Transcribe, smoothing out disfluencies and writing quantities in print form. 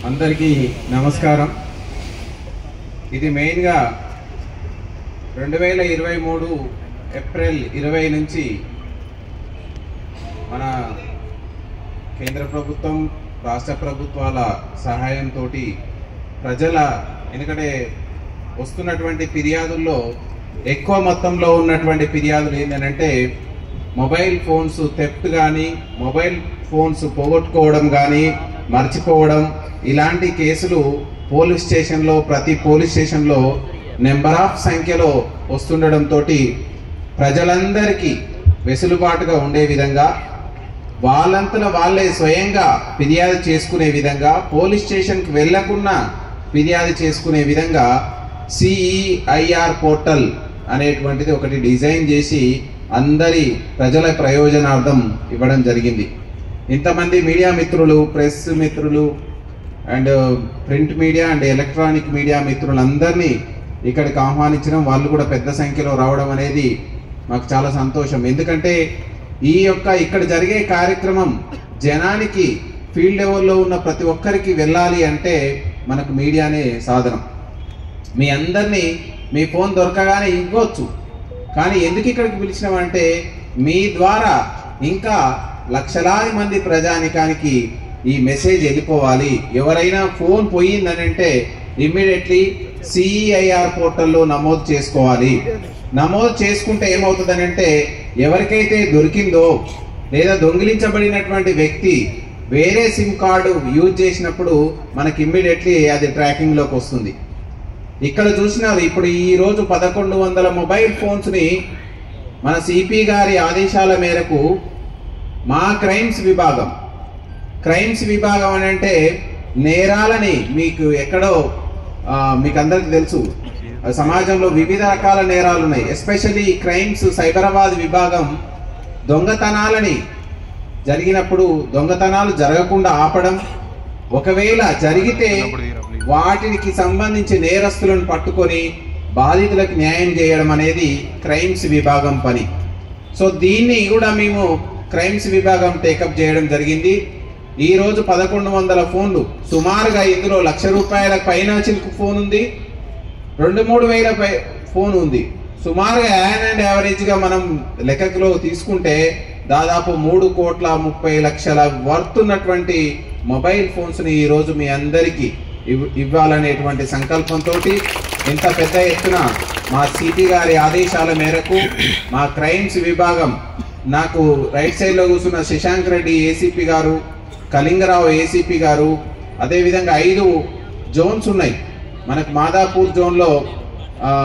అందరికీ నమస్కారం. ఇది మెయిన్గా 2023 ఏప్రిల్ 20 నుంచి మన కేంద్ర ప్రభుత్వం రాష్ట్ర ప్రభుత్వాల సహాయంతో ప్రజల ఎందుకంటే వస్తున్నటువంటి ఫిర్యాదుల్లో ఎక్కువ మొత్తంలో ఉన్నటువంటి ఫిర్యాదులు ఏంటంటే మొబైల్ ఫోన్స్ థెఫ్ట్ కానీ మొబైల్ ఫోన్స్ పోగొట్టుకోవడం కానీ మర్చిపోవడం ఇలాంటి కేసులు ప్రతి పోలీస్ స్టేషన్లో నెంబర్ ఆఫ్ సంఖ్యలో వస్తుండడంతో ప్రజలందరికీ వెసులుబాటుగా ఉండే విధంగా వాళ్ళంతలో వాళ్ళే స్వయంగా ఫిర్యాదు చేసుకునే విధంగా పోలీస్ స్టేషన్కి వెళ్లకుండా ఫిర్యాదు చేసుకునే విధంగా CEIR పోర్టల్ అనేటువంటిది ఒకటి డిజైన్ చేసి అందరి ప్రజల ప్రయోజనార్థం ఇవ్వడం జరిగింది. ఇంతమంది మీడియా మిత్రులు, ప్రెస్ మిత్రులు and print media and electronic media మిత్రులందరినీ ఇక్కడికి ఆహ్వానించడం, వాళ్ళు కూడా పెద్ద సంఖ్యలో రావడం అనేది మాకు చాలా సంతోషం. ఎందుకంటే ఇక్కడ జరిగే కార్యక్రమం జనానికి ఫీల్డ్ లెవెల్లో ఉన్న ప్రతి ఒక్కరికి వెళ్ళాలి అంటే మనకు మీడియానే సాధనం. మీ అందరినీ మీ ఫోన్ దొరకగానే ఇవ్వచ్చు, కానీ ఎందుకు ఇక్కడికి పిలిచినామంటే మీ ద్వారా ఇంకా లక్షలాది మంది ప్రజానికానికి ఈ మెసేజ్ వెళ్ళిపోవాలి. ఎవరైనా ఫోన్ పోయిందని అంటే ఇమ్మీడియట్లీ CEIR పోర్టల్లో నమోదు చేసుకోవాలి. నమోదు చేసుకుంటే ఏమవుతుందని అంటే ఎవరికైతే దొరికిందో లేదా దొంగిలించబడినటువంటి వ్యక్తి వేరే సిమ్ కార్డు యూజ్ చేసినప్పుడు మనకి ఇమ్మీడియట్లీ అది ట్రాకింగ్లోకి వస్తుంది. ఇక్కడ చూసినారు, ఇప్పుడు ఈరోజు 1100 మొబైల్ ఫోన్స్ని మన సిపి గారి ఆదేశాల మేరకు మా క్రైమ్స్ విభాగం అని అంటే నేరాలని మీకు ఎక్కడో మీకు అందరికీ తెలుసు, సమాజంలో వివిధ రకాల నేరాలు ఉన్నాయి. ఎస్పెషల్లీ క్రైమ్స్ సైబరాబాద్ విభాగం దొంగతనాలని జరిగినప్పుడు దొంగతనాలు జరగకుండా ఆపడం, ఒకవేళ జరిగితే వాటికి సంబంధించి నేరస్తులను పట్టుకొని బాధితులకు న్యాయం చేయడం అనేది క్రైమ్స్ విభాగం పని. సో దీన్ని కూడా మేము క్రైమ్స్ విభాగం టేకప్ చేయడం జరిగింది. ఈరోజు 1100 ఫోన్లు, సుమారుగా ఇందులో ₹1,00,000 పైన చిలుకు ఫోన్ ఉంది, 2-3 వేల ఫోన్ ఉంది. సుమారుగా యావరేజ్గా మనం లెక్కలో తీసుకుంటే దాదాపు 3,30,00,000 వర్త్ ఉన్నటువంటి మొబైల్ ఫోన్స్ని ఈరోజు మీ అందరికీ ఇవ్వాలనేటువంటి సంకల్పంతో ఇంత పెద్ద ఎత్తున మా సిపి గారి ఆదేశాల మేరకు మా క్రైమ్స్ విభాగం, నాకు రైట్ సైడ్లో కూర్చున్న శశాంక్ రెడ్డి ఏసీపీ గారు, కళింగరావు ఏసీపీ గారు, అదేవిధంగా 5 జోన్స్ ఉన్నాయి మనకు. మాదాపూర్ జోన్లో